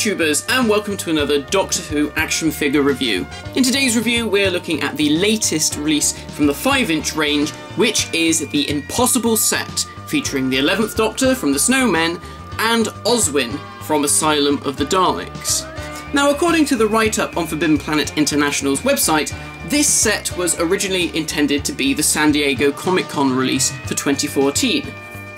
YouTubers, and welcome to another Doctor Who action figure review. In today's review we're looking at the latest release from the 5-inch range, which is the Impossible set, featuring the 11th Doctor from The Snowmen and Oswin from Asylum of the Daleks. Now, according to the write-up on Forbidden Planet International's website, this set was originally intended to be the San Diego Comic-Con release for 2014.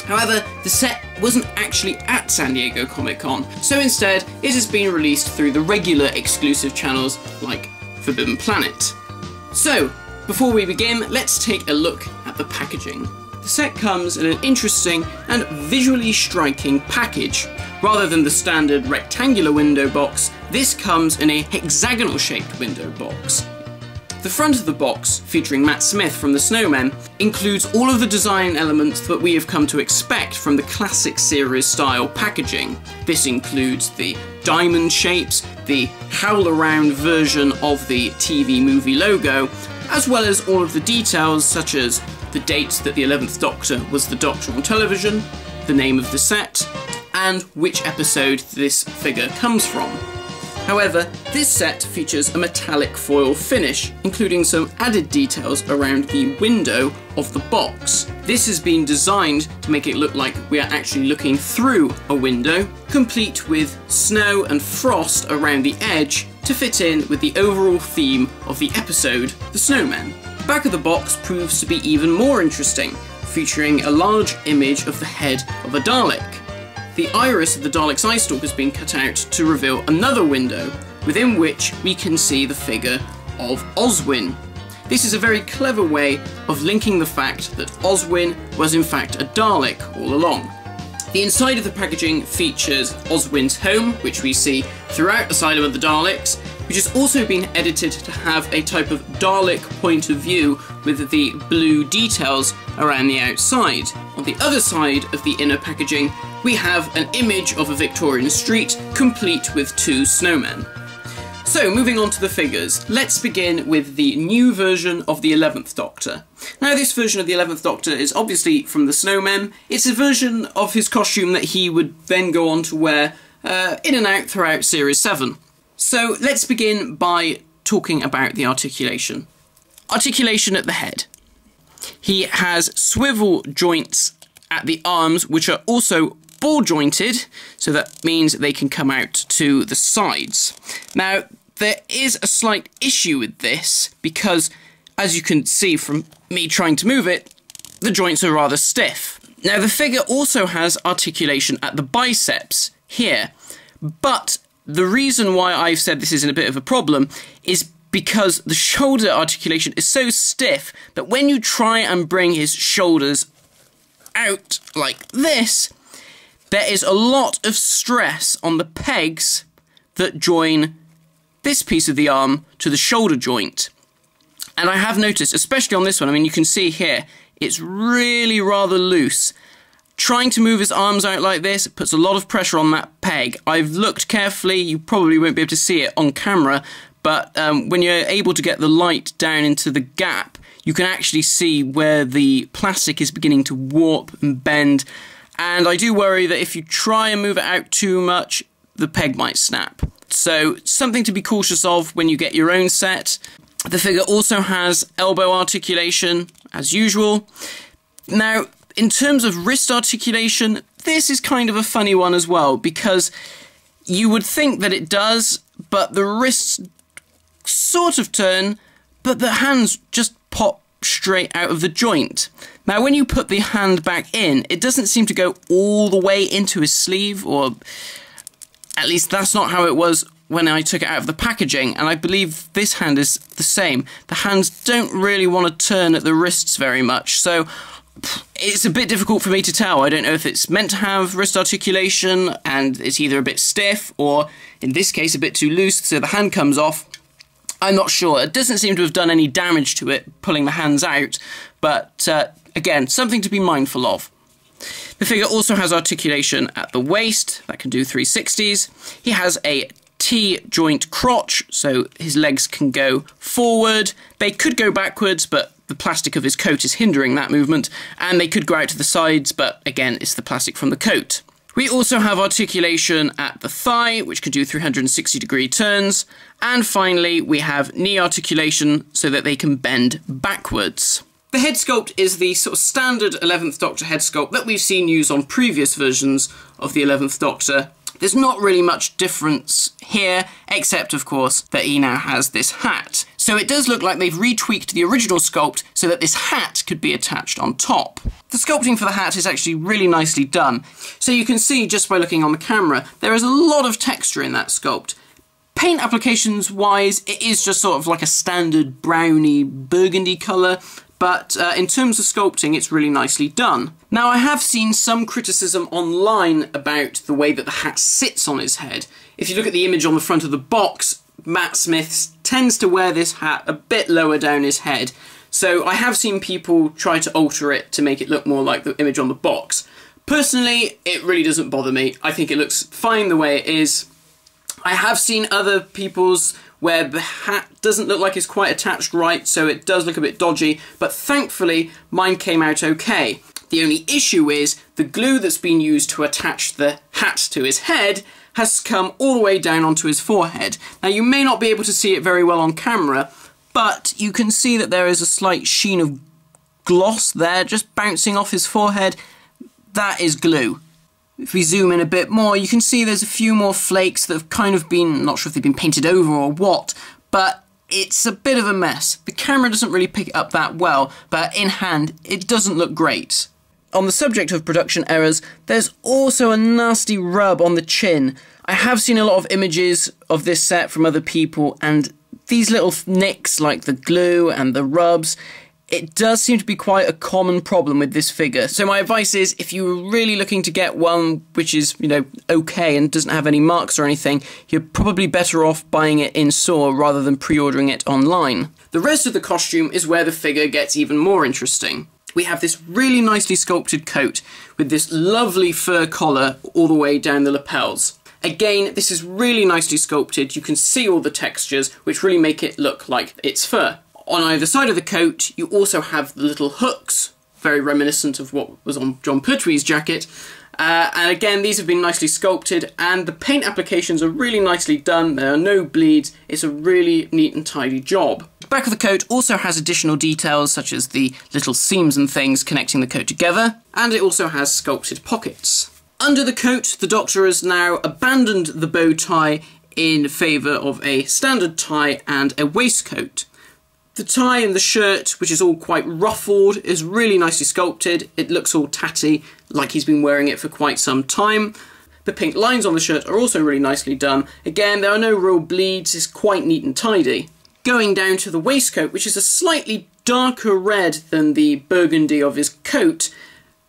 However, the set wasn't actually at San Diego Comic-Con, so instead it has been released through the regular exclusive channels like Forbidden Planet. So, before we begin, let's take a look at the packaging. The set comes in an interesting and visually striking package. Rather than the standard rectangular window box, this comes in a hexagonal shaped window box. The front of the box, featuring Matt Smith from The Snowmen, includes all of the design elements that we have come to expect from the classic series style packaging. This includes the diamond shapes, the howl-around version of the TV movie logo, as well as all of the details such as the dates that the 11th Doctor was the Doctor on television, the name of the set, and which episode this figure comes from. However, this set features a metallic foil finish, including some added details around the window of the box. This has been designed to make it look like we are actually looking through a window, complete with snow and frost around the edge to fit in with the overall theme of the episode, The Snowmen. The back of the box proves to be even more interesting, featuring a large image of the head of a Dalek. The iris of the Dalek's eye stalk has been cut out to reveal another window, within which we can see the figure of Oswin. This is a very clever way of linking the fact that Oswin was in fact a Dalek all along. The inside of the packaging features Oswin's home, which we see throughout Asylum of the Daleks, which has also been edited to have a type of Dalek point of view with the blue details around the outside. On the other side of the inner packaging, we have an image of a Victorian street, complete with 2 snowmen. So, moving on to the figures, let's begin with the new version of the 11th Doctor. Now, this version of the 11th Doctor is obviously from the Snowmen. It's a version of his costume that he would then go on to wear in and out throughout Series 7. So, let's begin by talking about the articulation. Articulation at the head. He has swivel joints at the arms, which are also ball jointed, so that means they can come out to the sides. Now, there is a slight issue with this because, as you can see from me trying to move it, the joints are rather stiff. Now, the figure also has articulation at the biceps here, but the reason why I've said this isn't a bit of a problem is because the shoulder articulation is so stiff that when you try and bring his shoulders out like this, there is a lot of stress on the pegs that join this piece of the arm to the shoulder joint. And I have noticed, especially on this one, I mean, you can see here, it's really rather loose. Trying to move his arms out like this, it puts a lot of pressure on that peg. I've looked carefully, you probably won't be able to see it on camera, but when you're able to get the light down into the gap, you can actually see where the plastic is beginning to warp and bend. And I do worry that if you try and move it out too much, the peg might snap. So, something to be cautious of when you get your own set. The figure also has elbow articulation, as usual. Now, in terms of wrist articulation, this is kind of a funny one as well, because you would think that it does, but the wrists sort of turn, but the hands just pop straight out of the joint. Now, when you put the hand back in, it doesn't seem to go all the way into his sleeve, or at least that's not how it was when I took it out of the packaging, and I believe this hand is the same. The hands don't really want to turn at the wrists very much, so it's a bit difficult for me to tell. I don't know if it's meant to have wrist articulation and it's either a bit stiff or, in this case, a bit too loose, so the hand comes off. I'm not sure. It doesn't seem to have done any damage to it, pulling the hands out, but again, something to be mindful of. The figure also has articulation at the waist, that can do 360s. He has a T-joint crotch, so his legs can go forward. They could go backwards, but the plastic of his coat is hindering that movement, and they could go out to the sides, but again, it's the plastic from the coat. We also have articulation at the thigh, which can do 360-degree turns. And finally, we have knee articulation so that they can bend backwards. The head sculpt is the sort of standard 11th Doctor head sculpt that we've seen used on previous versions of the 11th Doctor. There's not really much difference here, except, of course, that he now has this hat. So it does look like they've retweaked the original sculpt so that this hat could be attached on top. The sculpting for the hat is actually really nicely done. So you can see, just by looking on the camera, there is a lot of texture in that sculpt. Paint applications wise, it is just sort of like a standard browny burgundy colour, but in terms of sculpting, it's really nicely done. Now, I have seen some criticism online about the way that the hat sits on his head. If you look at the image on the front of the box, Matt Smith tends to wear this hat a bit lower down his head. So I have seen people try to alter it to make it look more like the image on the box. Personally, it really doesn't bother me. I think it looks fine the way it is. I have seen other people's where the hat doesn't look like it's quite attached right, so it does look a bit dodgy, but thankfully mine came out okay. The only issue is the glue that's been used to attach the hat to his head has come all the way down onto his forehead. Now, you may not be able to see it very well on camera, but you can see that there is a slight sheen of gloss there just bouncing off his forehead. That is glue. If we zoom in a bit more, you can see there's a few more flakes that have kind of been, not sure if they've been painted over or what, but it's a bit of a mess. The camera doesn't really pick it up that well, but in hand, it doesn't look great. On the subject of production errors, there's also a nasty rub on the chin. I have seen a lot of images of this set from other people, and these little nicks, like the glue and the rubs, it does seem to be quite a common problem with this figure. So my advice is, if you're really looking to get one which is, you know, okay and doesn't have any marks or anything, you're probably better off buying it in store rather than pre-ordering it online. The rest of the costume is where the figure gets even more interesting. We have this really nicely sculpted coat with this lovely fur collar all the way down the lapels. Again, this is really nicely sculpted. You can see all the textures, which really make it look like it's fur. On either side of the coat, you also have the little hooks, very reminiscent of what was on John Pertwee's jacket. And again, these have been nicely sculpted, and the paint applications are really nicely done. There are no bleeds. It's a really neat and tidy job. The back of the coat also has additional details, such as the little seams and things connecting the coat together, and it also has sculpted pockets. Under the coat, the Doctor has now abandoned the bow tie in favour of a standard tie and a waistcoat. The tie and the shirt, which is all quite ruffled, is really nicely sculpted. It looks all tatty, like he's been wearing it for quite some time. The pink lines on the shirt are also really nicely done. Again, there are no real bleeds, it's quite neat and tidy. Going down to the waistcoat, which is a slightly darker red than the burgundy of his coat.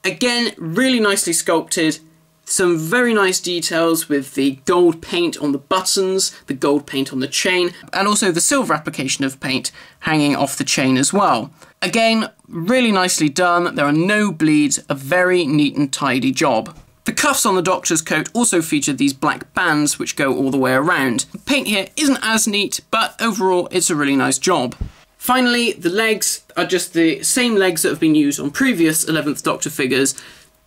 Again, really nicely sculpted. Some very nice details with the gold paint on the buttons, the gold paint on the chain, and also the silver application of paint hanging off the chain as well. Again, really nicely done. There are no bleeds, a very neat and tidy job. The cuffs on the Doctor's coat also featured these black bands which go all the way around. The paint here isn't as neat, but overall it's a really nice job. Finally, the legs are just the same legs that have been used on previous 11th Doctor figures.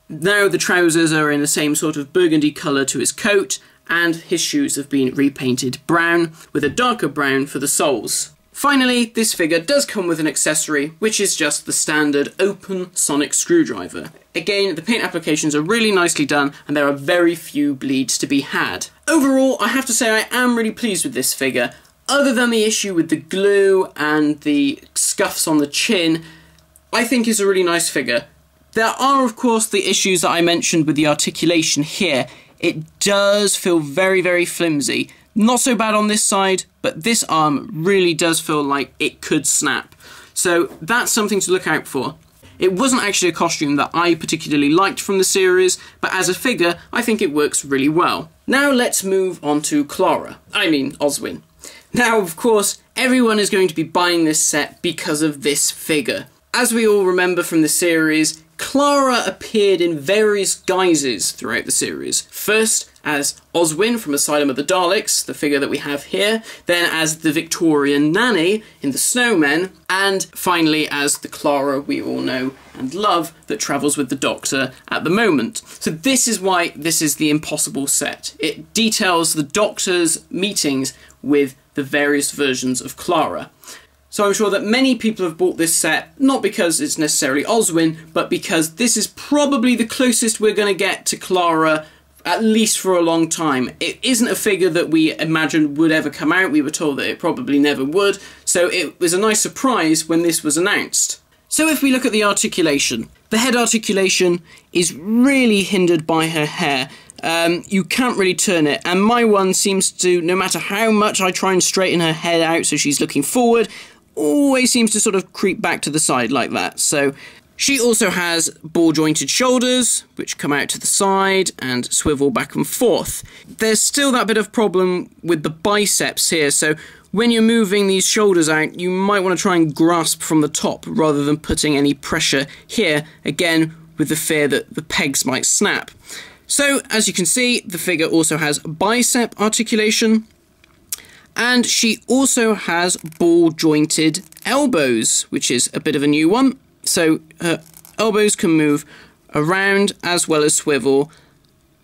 Now the trousers are in the same sort of burgundy colour to his coat, and his shoes have been repainted brown, with a darker brown for the soles. Finally, this figure does come with an accessory, which is just the standard open sonic screwdriver. Again, the paint applications are really nicely done, and there are very few bleeds to be had. Overall, I have to say I am really pleased with this figure. Other than the issue with the glue and the scuffs on the chin, I think it's a really nice figure. There are, of course, the issues that I mentioned with the articulation here. It does feel very, very flimsy. Not so bad on this side, but this arm really does feel like it could snap. So that's something to look out for. It wasn't actually a costume that I particularly liked from the series, but as a figure, I think it works really well. Now let's move on to Clara. I mean, Oswin. Now, of course, everyone is going to be buying this set because of this figure. As we all remember from the series, Clara appeared in various guises throughout the series. First as Oswin from Asylum of the Daleks, the figure that we have here, then as the Victorian nanny in The Snowmen, and finally as the Clara we all know and love that travels with the Doctor at the moment. So this is why this is the impossible set. It details the Doctor's meetings with the various versions of Clara. So I'm sure that many people have bought this set, not because it's necessarily Oswin, but because this is probably the closest we're going to get to Clara, at least for a long time. It isn't a figure that we imagined would ever come out. We were told that it probably never would, so it was a nice surprise when this was announced. So if we look at the articulation, the head articulation is really hindered by her hair. You can't really turn it, and my one seems to, no matter how much I try and straighten her head out so she's looking forward, always seems to sort of creep back to the side like that. So she also has ball-jointed shoulders, which come out to the side and swivel back and forth. There's still that bit of problem with the biceps here, so when you're moving these shoulders out, you might want to try and grasp from the top rather than putting any pressure here, again with the fear that the pegs might snap. So, as you can see, the figure also has bicep articulation, and she also has ball-jointed elbows, which is a bit of a new one. So her elbows can move around as well as swivel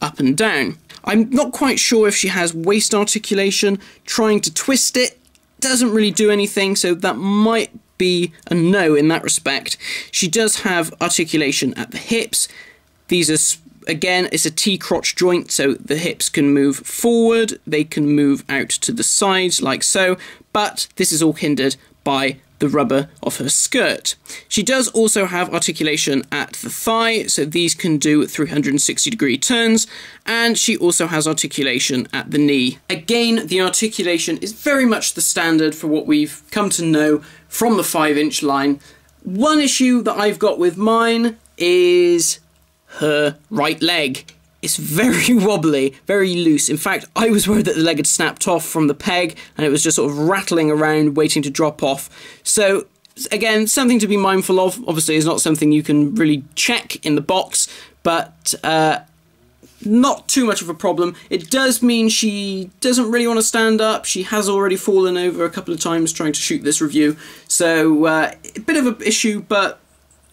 up and down. I'm not quite sure if she has waist articulation. Trying to twist it doesn't really do anything, so that might be a no in that respect. She does have articulation at the hips. These are, again, it's a T-crotch joint, so the hips can move forward, they can move out to the sides like so, but this is all hindered by the rubber of her skirt. She does also have articulation at the thigh, so these can do 360-degree turns, and she also has articulation at the knee. Again, the articulation is very much the standard for what we've come to know from the 5-inch line. One issue that I've got with mine is her right leg. It's very wobbly, very loose. In fact, I was worried that the leg had snapped off from the peg and it was just sort of rattling around waiting to drop off. So again, something to be mindful of. Obviously, it's not something you can really check in the box, but not too much of a problem. It does mean she doesn't really want to stand up. She has already fallen over a couple of times trying to shoot this review. So a bit of an issue, but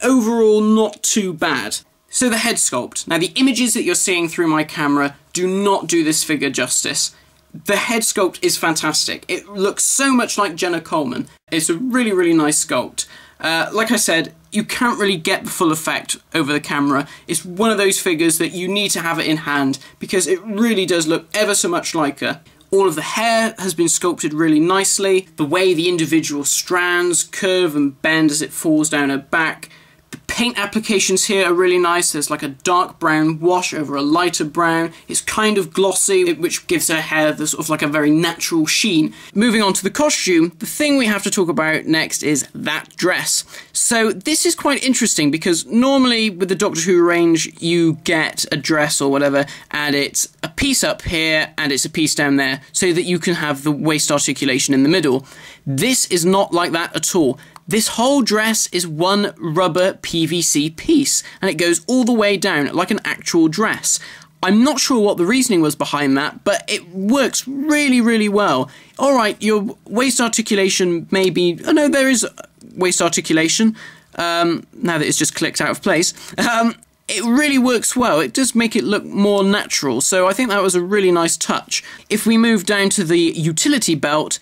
overall not too bad. So the head sculpt. Now the images that you're seeing through my camera do not do this figure justice. The head sculpt is fantastic. It looks so much like Jenna Coleman. It's a really, really nice sculpt. Like I said, you can't really get the full effect over the camera. It's one of those figures that you need to have it in hand because it really does look ever so much like her. All of the hair has been sculpted really nicely. The way the individual strands curve and bend as it falls down her back. The paint applications here are really nice. There's like a dark brown wash over a lighter brown. It's kind of glossy, which gives her hair the sort of like a very natural sheen. Moving on to the costume, the thing we have to talk about next is that dress. So this is quite interesting because normally with the Doctor Who range, you get a dress or whatever, and it's a piece up here and it's a piece down there so that you can have the waist articulation in the middle. This is not like that at all. This whole dress is one rubber PVC piece, and it goes all the way down like an actual dress. I'm not sure what the reasoning was behind that, but it works really, really well. Alright, your waist articulation may be... Oh no, there is waist articulation, now that it's just clicked out of place. It really works well. It does make it look more natural, so I think that was a really nice touch. If we move down to the utility belt,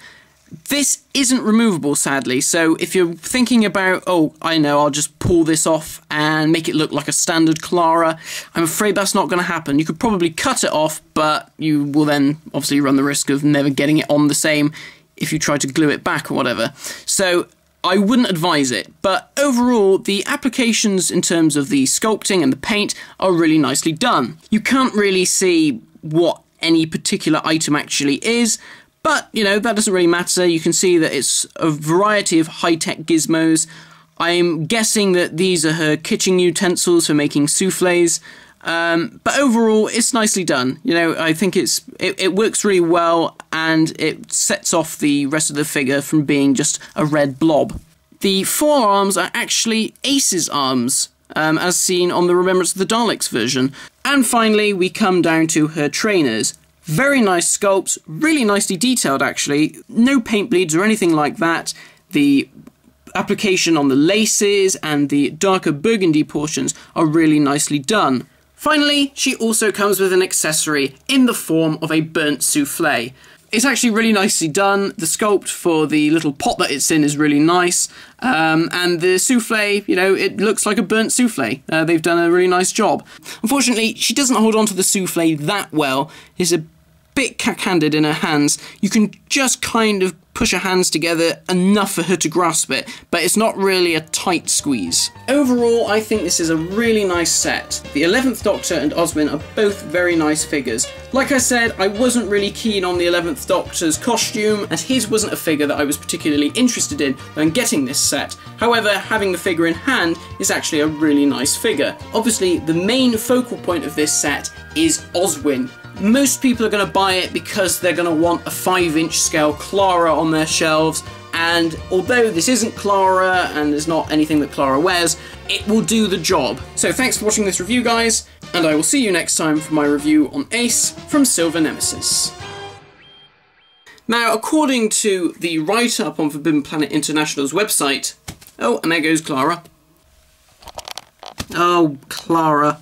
this isn't removable, sadly, so if you're thinking about, oh, I know, I'll just pull this off and make it look like a standard Clara, I'm afraid that's not going to happen. You could probably cut it off, but you will then obviously run the risk of never getting it on the same if you try to glue it back or whatever. So I wouldn't advise it, but overall, the applications in terms of the sculpting and the paint are really nicely done. You can't really see what any particular item actually is, but, you know, that doesn't really matter. You can see that it's a variety of high-tech gizmos. I'm guessing that these are her kitchen utensils for making soufflés. But overall, it's nicely done. You know, I think it works really well, and it sets off the rest of the figure from being just a red blob. The forearms are actually Ace's arms. as seen on the Remembrance of the Daleks version. And finally, we come down to her trainers. Very nice sculpts, really nicely detailed actually, no paint bleeds or anything like that. The application on the laces and the darker burgundy portions are really nicely done. Finally, she also comes with an accessory in the form of a burnt souffle. It's actually really nicely done. The sculpt for the little pot that it's in is really nice. And the souffle, you know, it looks like a burnt souffle. They've done a really nice job. Unfortunately, she doesn't hold on to the souffle that well. It's a bit cack-handed in her hands. You can just kind of push her hands together enough for her to grasp it, but it's not really a tight squeeze. Overall, I think this is a really nice set. The 11th Doctor and Oswin are both very nice figures. Like I said, I wasn't really keen on the 11th Doctor's costume, as his wasn't a figure that I was particularly interested in when getting this set. However, having the figure in hand is actually a really nice figure. Obviously, the main focal point of this set is Oswin. Most people are going to buy it because they're going to want a 5-inch scale Clara on their shelves, and although this isn't Clara and there's not anything that Clara wears, it will do the job. So thanks for watching this review, guys, and I will see you next time for my review on Ace from Silver Nemesis. Now, according to the write-up on Forbidden Planet International's website... Oh, and there goes Clara. Oh, Clara.